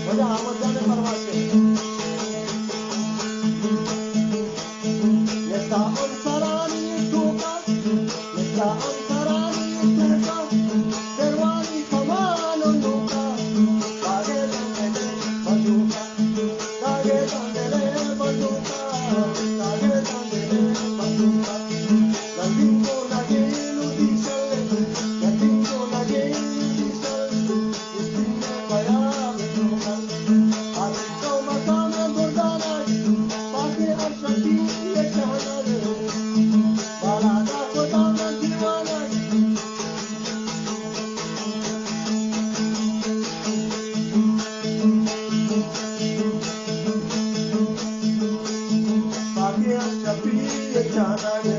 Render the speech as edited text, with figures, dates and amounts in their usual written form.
वजह अहमद जान फरमाते Nesta ansarani tuka Nesta ansarani tuka Derwani kamano nuka Dage dandele bazuka Dage dandele bazuka Dage dandele bazuka Gandingo nage ludisale Gandingo nage ludisale Istine paya betuka Arito makame burdanay Pake arshaki yekhanare Balada kodana diwanay Pake arshaki yekhanare